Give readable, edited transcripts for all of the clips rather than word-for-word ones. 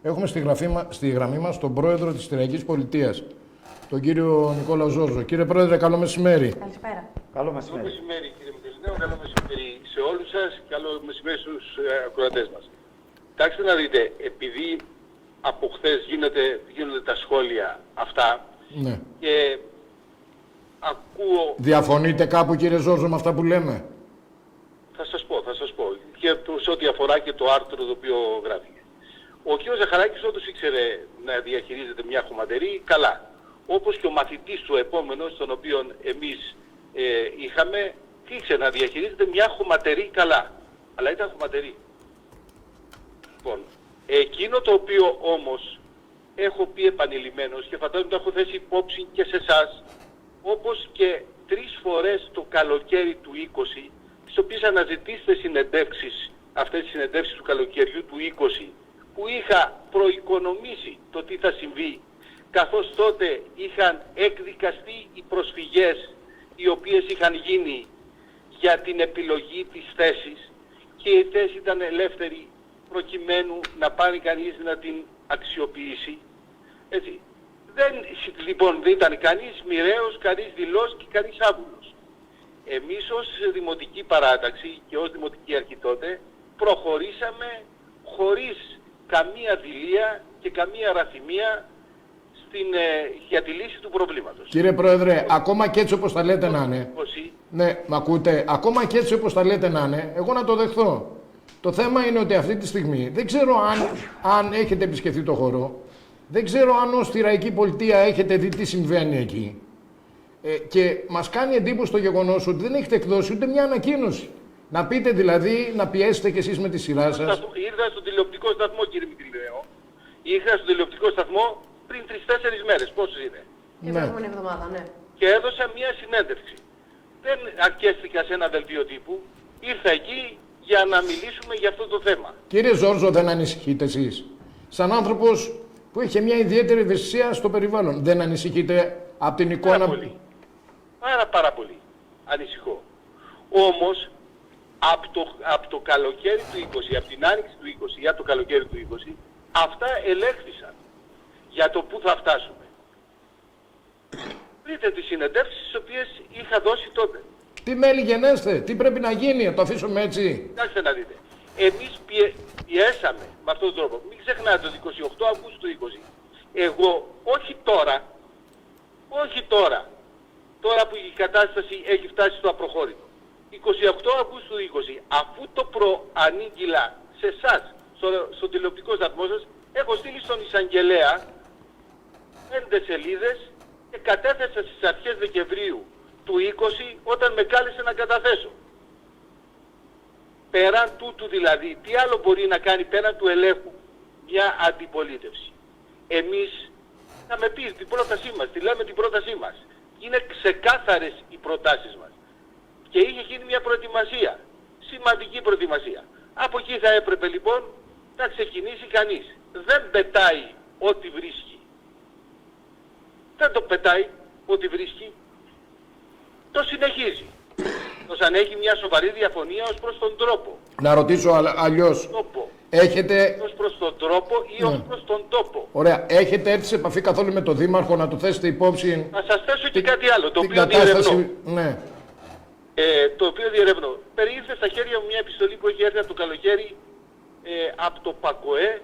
Έχουμε στη γραμμή μας τον πρόεδρο της Συριακής Πολιτείας, τον κύριο Νικόλαο Ζόρζο. Κύριε Πρόεδρε, καλό μεσημέρι. Καλησπέρα. Καλό μεσημέρι. Καλό μεσημέρι, κύριε Μητελινέο. Καλό μεσημέρι σε όλους σας. Καλό μεσημέρι στους ακροατές μας. Κοιτάξτε να δείτε, επειδή από χθες γίνονται τα σχόλια αυτά, Ναι. και ακούω... Διαφωνείτε κάπου, κύριε Ζόρζο, με αυτά που λέμε? Θα σας πω. Και σε ό,τι αφορά και το άρθρο το οποίο γράφει. Ο κ. Ζαχαράκης όντως ήξερε να διαχειρίζεται μια χωματερή καλά. Όπως και ο μαθητής του επόμενος, τον οποίο εμείς είχαμε, ήξερε να διαχειρίζεται μια χωματερή καλά. Αλλά ήταν χωματερή. Λοιπόν, εκείνο το οποίο όμως έχω πει επανειλημμένος και φαντάζομαι το έχω θέσει υπόψη και σε εσάς, όπως και 3 φορές το καλοκαίρι του 20, τις οποίες αναζητήσετε συνεντεύξεις, αυτές τις συνεντεύξεις του καλοκαιριού του 20, που είχα προοικονομήσει το τι θα συμβεί, καθώς τότε είχαν εκδικαστεί οι προσφυγές οι οποίες είχαν γίνει για την επιλογή της θέσης και η θέση ήταν ελεύθερη προκειμένου να πάρει κανείς να την αξιοποιήσει. Έτσι. Λοιπόν, δεν ήταν κανείς μοιραίος, κανείς δειλός και κανείς άβουλος. Εμείς ως δημοτική παράταξη και ως δημοτική αρχή τότε προχωρήσαμε χωρίς καμία δειλία και καμία ραθυμία για τη λύση του προβλήματος. Κύριε Πρόεδρε, ακόμα και έτσι όπως τα λέτε να είναι, ναι, μ' ακούτε, ακόμα και έτσι όπως τα λέτε να είναι, εγώ να το δεχθώ. Το θέμα είναι ότι αυτή τη στιγμή δεν ξέρω αν έχετε επισκεφθεί το χώρο, δεν ξέρω αν ως Συριακή Πολιτεία έχετε δει τι συμβαίνει εκεί. Και μας κάνει εντύπωση το γεγονός ότι δεν έχετε εκδώσει ούτε μια ανακοίνωση. Να πείτε δηλαδή, να πιέσετε κι εσείς με τη σειρά σας. Ήρθα στον τηλεοπτικό σταθμό, κύριε Μητυλιέο. Ήρθα στον τηλεοπτικό σταθμό πριν 3-4 μέρες. Πόσες είναι? Την προηγούμενη εβδομάδα, ναι. Και έδωσα μια συνέντευξη. Δεν αρκέστηκα σε ένα δελτίο τύπου. Ήρθα εκεί για να μιλήσουμε για αυτό το θέμα. Κύριε Ζόρζο, δεν ανησυχείτε εσείς? Σαν άνθρωπος που είχε μια ιδιαίτερη ευαισθησία στο περιβάλλον, δεν ανησυχείτε από την εικόνα? Πάρα πολύ ανησυχώ. Όμως, από το καλοκαίρι του 20, από την άνοιξη του 20 για το καλοκαίρι του 20, αυτά ελέγχθησαν για το πού θα φτάσουμε. Βρείτε τις συνεντεύξεις τις οποίες είχα δώσει τότε. Τι μέλη γενέστε, τι πρέπει να γίνει, το αφήσουμε έτσι? Κοιτάξτε να δείτε. Εμείς πιέσαμε με αυτόν τον τρόπο. Μην ξεχνάτε ότι 28 Αυγούστου του 20, εγώ όχι τώρα που η κατάσταση έχει φτάσει στο απροχώρητο. 28 Αυγούστου του 20, αφού το προανήγγειλα σε εσάς, στο τηλεοπτικό σταθμό σας, έχω στείλει στον εισαγγελέα 5 σελίδες και κατέθεσα στις αρχές Δεκεμβρίου του 20 όταν με κάλεσε να καταθέσω. Πέραν τούτου δηλαδή, τι άλλο μπορεί να κάνει πέραν του ελέγχου μια αντιπολίτευση? Εμείς θα με πεις την πρότασή μας, τη λέμε την πρότασή μας. Είναι ξεκάθαρες οι προτάσεις μας. Και είχε γίνει μια προετοιμασία, σημαντική προετοιμασία. Από εκεί θα έπρεπε λοιπόν να ξεκινήσει κανείς. Δεν πετάει ό,τι βρίσκει. Δεν το πετάει ό,τι βρίσκει. Το συνεχίζει. Σαν έχει μια σοβαρή διαφωνία ως προς τον τρόπο. Να ρωτήσω αλλιώς. Έχετε... Ως προς τον τρόπο ή ως προς τον τόπο. Ωραία. Έχετε έρθει σε επαφή καθόλου με τον Δήμαρχο να του θέσετε υπόψη? Να σας θέσω και κάτι άλλο, το οποίο διερευνώ. Ναι. Το οποίο διερευνώ. Περιήρθε στα χέρια μου μια επιστολή που έχει έρθει από το καλοκαίρι από το ΠΑΚΟΕ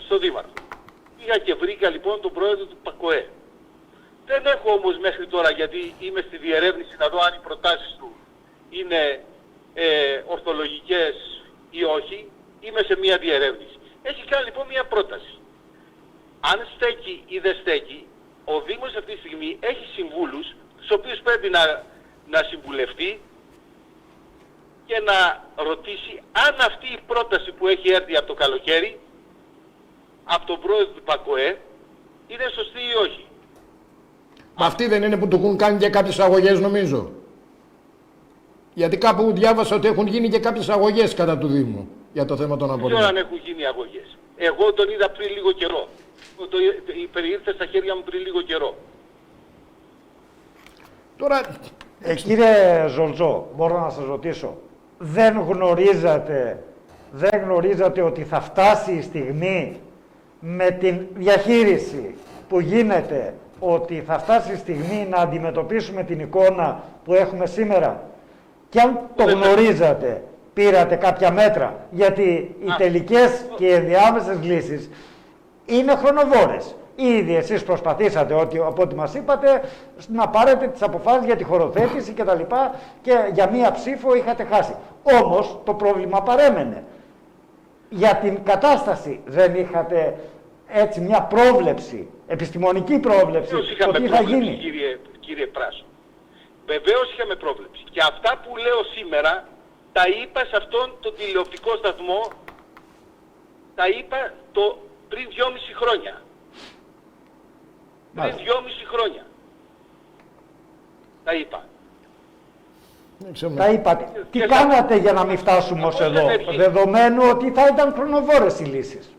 στο Δήμαρχο. Πήγα και βρήκα λοιπόν τον πρόεδρο του ΠΑΚΟΕ. Δεν έχω όμως μέχρι τώρα, γιατί είμαι στη διερεύνηση να δω αν οι προτάσεις του είναι ορθολογικές ή όχι. Είμαι σε μια διερεύνηση. Έχει κάνει λοιπόν μια πρόταση. Αν στέκει ή δεν στέκει, ο Δήμος αυτή τη στιγμή έχει συμβούλους, τους οποίους πρέπει να συμβουλευτεί και να ρωτήσει αν αυτή η πρόταση που έχει έρθει από το καλοκαίρι, από τον πρόεδρο του ΠΑΚΟΕ, είναι σωστή ή όχι. Αυτοί δεν είναι που του έχουν κάνει και κάποιες αγωγές, νομίζω? Γιατί κάπου διάβασα ότι έχουν γίνει και κάποιες αγωγές κατά του Δήμου για το θέμα των απορρίτων. Δεν ξέρω αν έχουν γίνει αγωγές. Εγώ τον είδα πριν λίγο καιρό. Περιήρθε στα χέρια μου πριν λίγο καιρό. Τώρα... Κύριε Ζορζό, μπορώ να σας ρωτήσω, δεν γνωρίζατε δεν γνωρίζατε ότι θα φτάσει η στιγμή με την διαχείριση που γίνεται, ότι θα φτάσει η στιγμή να αντιμετωπίσουμε την εικόνα που έχουμε σήμερα? Και αν το γνωρίζατε, πήρατε κάποια μέτρα? Γιατί οι τελικές και οι ενδιάμεσες λύσεις είναι χρονοβόρες. Ήδη εσείς προσπαθήσατε, από ό,τι μας είπατε, να πάρετε τις αποφάσεις για τη χωροθέτηση κτλ. Και για μία ψήφο είχατε χάσει. Όμως το πρόβλημα παρέμενε. Για την κατάσταση δεν είχατε έτσι μια πρόβλεψη, επιστημονική πρόβλεψη, ότι θα γίνει? Κύριε Πράσο, βεβαίως είχαμε πρόβλεψη. Και αυτά που λέω σήμερα τα είπα σε αυτόν τον τηλεοπτικό σταθμό, τα είπα πριν 2,5 χρόνια. Πριν 2,5 χρόνια. Τα είπα. Τα είπατε. Τι κάνατε για να μην φτάσουμε ως εδώ, δεδομένου ότι θα ήταν χρονοβόρες οι λύσεις?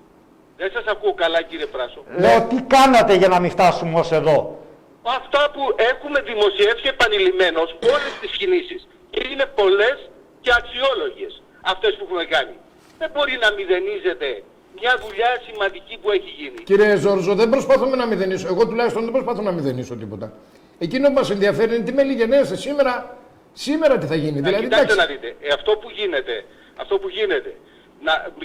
Δεν σας ακούω καλά, κύριε Πράσο. Λέω, τι κάνατε για να μην φτάσουμε ως εδώ? Αυτά που έχουμε δημοσιεύσει επανειλημμένως, όλες τις κινήσεις, και είναι πολλές και αξιόλογες αυτές που έχουμε κάνει. Δεν μπορεί να μηδενίζεται μια δουλειά σημαντική που έχει γίνει. Κύριε Ζόρζο, δεν προσπαθούμε να μηδενίσω. Εγώ τουλάχιστον δεν προσπαθώ να μηδενίσω τίποτα. Εκείνο που μας ενδιαφέρει είναι τι μελιγενέστε σήμερα τι θα γίνει. Δηλαδή, κοιτάξτε να δείτε, αυτό που γίνεται,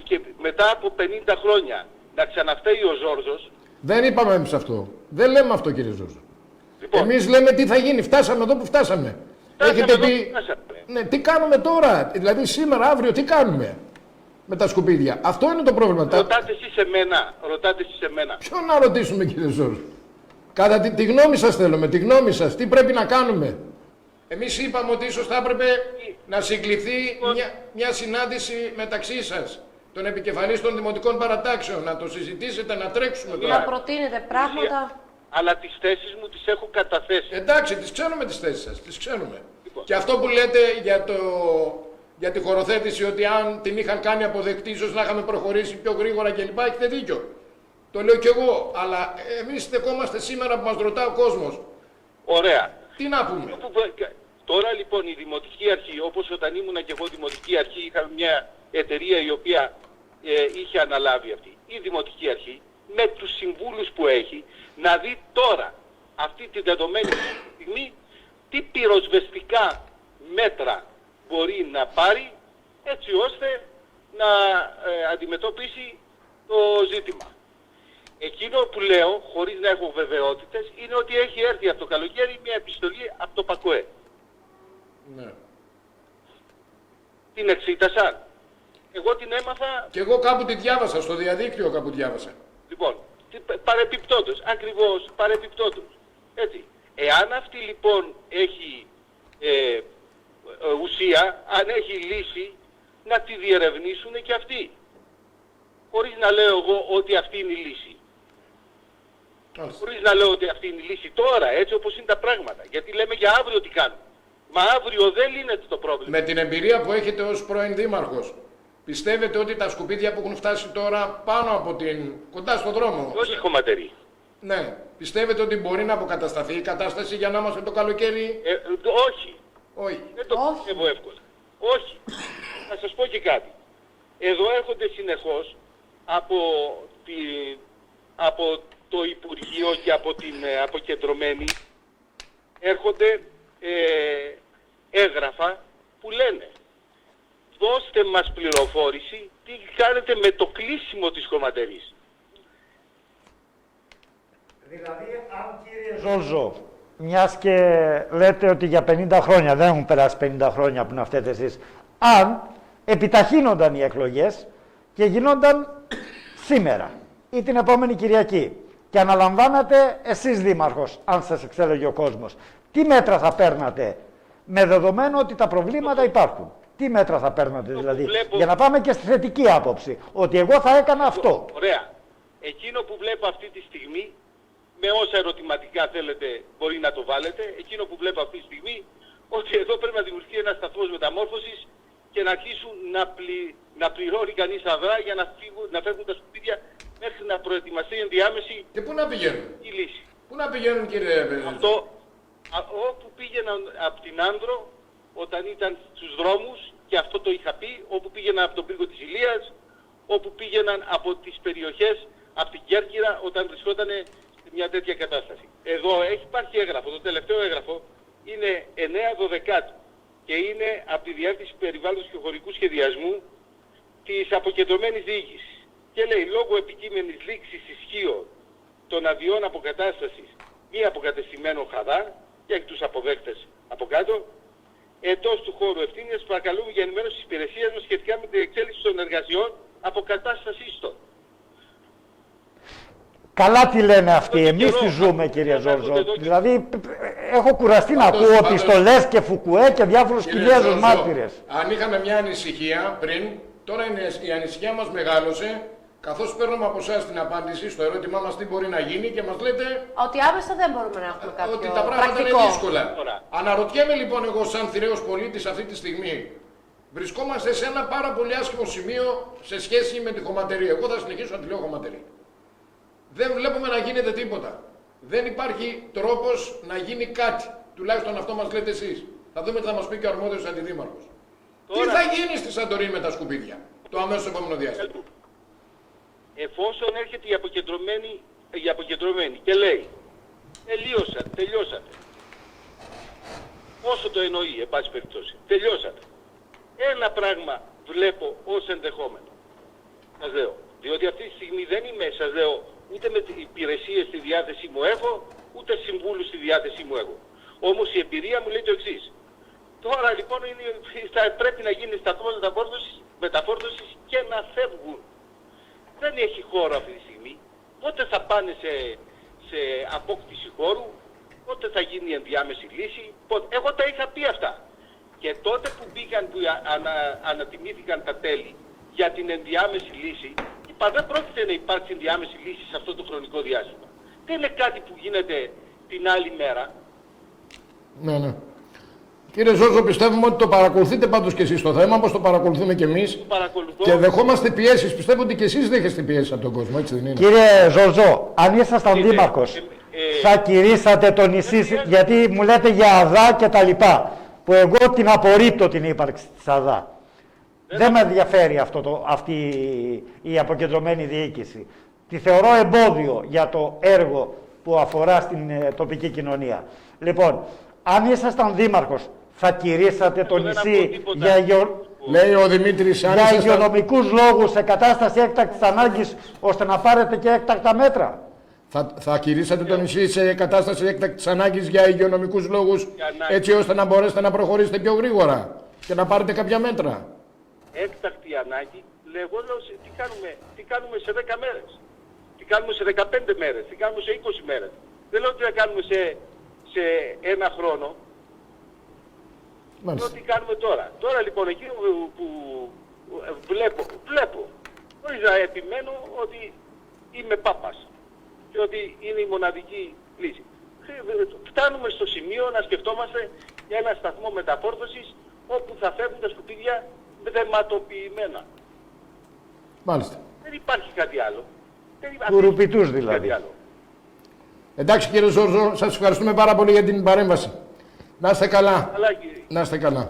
και μετά από 50 χρόνια να ξαναφταίει ο Ζόρζος. Δεν είπαμε εμείς αυτό. Δεν λέμε αυτό, κύριε Ζόρζο. Λοιπόν, εμείς λέμε τι θα γίνει. Φτάσαμε εδώ που φτάσαμε. Έχετε πει. Ναι, τι κάνουμε τώρα, δηλαδή σήμερα, αύριο, τι κάνουμε με τα σκουπίδια? Αυτό είναι το πρόβλημα. Ρωτάτε εσείς σε μένα. Ποιο να ρωτήσουμε, κύριε Ζόρζο? Κατά τη γνώμη σας θέλουμε, τη γνώμη σας. Τι πρέπει να κάνουμε? Εμείς είπαμε ότι ίσως θα έπρεπε να συγκληθεί μια συνάντηση μεταξύ σας, των επικεφαλής των δημοτικών παρατάξεων, να το συζητήσετε, να τρέξουμε τώρα. Να προτείνετε πράγματα. Αλλά τις θέσεις μου τις έχω καταθέσει. Εντάξει, τις ξέρουμε τις θέσεις σας, τις ξέρουμε. Λοιπόν. Και αυτό που λέτε για τη χωροθέτηση, ότι αν την είχαν κάνει αποδεκτή, ίσως να είχαμε προχωρήσει πιο γρήγορα κλπ. Έχετε δίκιο. Το λέω κι εγώ. Αλλά εμείς στεκόμαστε σήμερα που μας ρωτά ο κόσμος. Ωραία. Τι να πούμε? Τώρα λοιπόν η Δημοτική Αρχή, όπως όταν ήμουνα και εγώ Δημοτική Αρχή, είχαμε μια εταιρεία η οποία είχε αναλάβει αυτή. Η Δημοτική Αρχή με τους συμβούλους που έχει να δει τώρα, αυτή τη δεδομένη στιγμή, τι πυροσβεστικά μέτρα μπορεί να πάρει έτσι ώστε να αντιμετωπίσει το ζήτημα. Εκείνο που λέω, χωρίς να έχω βεβαιότητες, είναι ότι έχει έρθει από το καλοκαίρι μια επιστολή από το ΠΑΚΟΕ. Ναι. Την εξήτασαν. Εγώ την έμαθα... Και εγώ κάπου τη διάβασα, στο διαδίκτυο κάπου διάβασα. Λοιπόν, παρεπιπτόντως, ακριβώς παρεπιπτόντως. Έτσι. Εάν αυτή λοιπόν έχει ουσία, αν έχει λύση, να τη διερευνήσουν και αυτοί. Χωρίς να λέω εγώ ότι αυτή είναι η λύση. Χωρίς να λέω ότι αυτή είναι η λύση τώρα, έτσι όπως είναι τα πράγματα. Γιατί λέμε για αύριο τι κάνουμε. Μα αύριο δεν λύνεται το πρόβλημα. Με την εμπειρία που έχετε ως πρώην δήμαρχος, πιστεύετε ότι τα σκουπίδια που έχουν φτάσει τώρα πάνω από κοντά στον δρόμο... Όχι χωματερή. Ναι. Πιστεύετε ότι μπορεί να αποκατασταθεί η κατάσταση για να είμαστε το καλοκαίρι? Όχι. Όχι. Δεν το πιστεύω εύκολα. Όχι. Θα σας πω και κάτι. Εδώ έρχονται συνεχώς από το Υπουργείο και από την αποκεντρωμένη έρχονται έγγραφα που λένε δώστε μας πληροφόρηση τι κάνετε με το κλείσιμο της χωματερής. Δηλαδή, αν κύριε Ζόρζο, μιας και λέτε ότι για 50 χρόνια, δεν έχουν περάσει 50 χρόνια που να φταίτε εσείς, αν επιταχύνονταν οι εκλογές και γινόνταν σήμερα ή την επόμενη Κυριακή και αναλαμβάνατε εσείς δήμαρχος, αν σας εξέλεγε ο κόσμος, τι μέτρα θα παίρνατε με δεδομένο ότι τα προβλήματα υπάρχουν? Τι μέτρα θα παίρνατε δηλαδή, για να πάμε και στη θετική άποψη, ότι εγώ θα έκανα αυτό? Ωραία. Εκείνο που βλέπω αυτή τη στιγμή, με όσα ερωτηματικά θέλετε μπορεί να το βάλετε, εκείνο που βλέπω αυτή τη στιγμή, ότι εδώ πρέπει να δημιουργηθεί ένας σταθμός μεταμόρφωσης και να αρχίσουν να πληρώνει κανείς αδρά για να φεύγουν τα σκουπίδια μέχρι να προετοιμαστεί η ενδιάμεση. Και πού να πηγαίνουν? Η λύση. Πού να πηγαίνουν, κύριε Πέζη? Αυτό, όπου πήγαιναν από την Άνδρο, όταν ήταν στους δρόμους, και αυτό το είχα πει, όπου πήγαιναν από τον πύργο της Ηλίας, όπου πήγαιναν από τις περιοχές, από την Κέρκυρα, όταν βρισκόταν σε μια τέτοια κατάσταση. Εδώ υπάρχει έγγραφο, το τελευταίο έγγραφο είναι 9/12 και είναι από τη Διεύθυνση Περιβάλλοντος και Χωρικού Σχεδιασμού της αποκεντρωμένης διοίκησης. Και λέει, λόγω επικείμενης λήξης ισχύω των αδειών αποκατάστασης μη αποκατεστημένων ΧΑΔΑ και εκ τους αποδέκτες από κάτω, εντός του χώρου ευθύνης παρακαλούμε για ενημέρωση της υπηρεσίας μας σχετικά με την εξέλιξη των εργασιών αποκατάστασης των. Καλά τι λένε αυτοί, εμείς τι ζούμε κύριε Ζόρζο. Δηλαδή έχω κουραστεί να ακούω πιστολές και Φουκουέ και διάφορους Κινέζους μάρτυρες. Αν είχαμε μια ανησυχία πριν, τώρα η ανησυχία μας μεγάλωσε, καθώς παίρνουμε από εσάς την απάντηση στο ερώτημά μας τι μπορεί να γίνει και μας λέτε Ότι άμεσα δεν μπορούμε να έχουμε κάποιο ότι τα πράγματα πρακτικό. είναι δύσκολα. Αναρωτιέμαι λοιπόν εγώ σαν θηραίος πολίτης αυτή τη στιγμή, βρισκόμαστε σε ένα πάρα πολύ άσχημο σημείο σε σχέση με τη χωματερία. Εγώ θα συνεχίσω να τη λέω χωματερία. Δεν βλέπουμε να γίνεται τίποτα. Δεν υπάρχει τρόπος να γίνει κάτι. Τουλάχιστον αυτό μας λέτε εσείς. Θα δούμε τι θα μας πει και ο αρμόδιος αντιδήμαρχος. Τι θα γίνει στη Σαντορίνη με τα σκουπίδια το αμέσως επόμενο διάστημα. Εφόσον έρχεται η αποκεντρωμένη και λέει τελειώσατε. Όσο το εννοεί, εν πάση περιπτώσει. Τελειώσατε. Ένα πράγμα βλέπω ως ενδεχόμενο. Σας λέω. Διότι αυτή τη στιγμή δεν είμαι, σας λέω, ούτε με υπηρεσίες στη διάθεσή μου έχω, ούτε συμβούλους στη διάθεσή μου έχω. Όμως η εμπειρία μου λέει το εξής. Τώρα λοιπόν θα πρέπει να γίνει σταθμός μεταφόρτωσης και να φεύγουν. Δεν έχει χώρο αυτή τη στιγμή. Πότε θα πάνε σε απόκτηση χώρου, πότε θα γίνει η ενδιάμεση λύση. Εγώ τα είχα πει αυτά. Και τότε που μπήκαν, που ανατιμήθηκαν τα τέλη για την ενδιάμεση λύση, είπα δεν πρόκειται να υπάρξει ενδιάμεση λύση σε αυτό το χρονικό διάστημα. Δεν είναι κάτι που γίνεται την άλλη μέρα. Ναι. Κύριε Ζόρζο, πιστεύουμε ότι το παρακολουθείτε πάντως και εσείς το θέμα, όπως το παρακολουθούμε και εμείς. Και δεχόμαστε πιέσεις. Πιστεύω ότι και εσείς δέχεστε πιέσεις από τον κόσμο, έτσι δεν είναι? Κύριε Ζόρζο, αν ήσασταν δήμαρχος, θα κηρύσσατε το νησί, γιατί μου λέτε για ΑΔΑ και τα λοιπά, που εγώ την απορρίπτω την ύπαρξη της ΑΔΑ. Δεν με ενδιαφέρει αυτή η αποκεντρωμένη διοίκηση. Τη θεωρώ εμπόδιο για το έργο που αφορά στην τοπική κοινωνία. Λοιπόν, αν ήσασταν δήμαρχος, θα κηρύσσατε το νησί λέει ο Δημήτρης, για υγειονομικούς λόγους σε κατάσταση έκτακτης ανάγκης, ώστε να πάρετε και έκτακτα μέτρα? Θα κηρύσατε το νησί σε κατάσταση έκτακτης ανάγκης για υγειονομικούς λόγους, έτσι ώστε να μπορέσετε να προχωρήσετε πιο γρήγορα και να πάρετε κάποια μέτρα? Έκτακτη ανάγκη, εγώ λέω τι κάνουμε σε 10 μέρες, τι κάνουμε σε 15 μέρες, τι κάνουμε σε 20 μέρες. Δεν λέω τι θα κάνουμε σε ένα χρόνο. Μάλιστα. Τι κάνουμε τώρα. Τώρα λοιπόν εκείνο που βλέπω, χωρίς να επιμένω ότι είμαι πάπας και ότι είναι η μοναδική λύση. Φτάνουμε στο σημείο να σκεφτόμαστε για ένα σταθμό μεταφόρτωσης όπου θα φεύγουν τα σκουπίδια δεματοποιημένα. Μάλιστα. Δεν υπάρχει κάτι άλλο. Κουρουπιτούς δηλαδή. Εντάξει κύριε Ζόρζο, σας ευχαριστούμε πάρα πολύ για την παρέμβαση. Να είστε καλά. Καλά, κύριε. Να είστε καλά.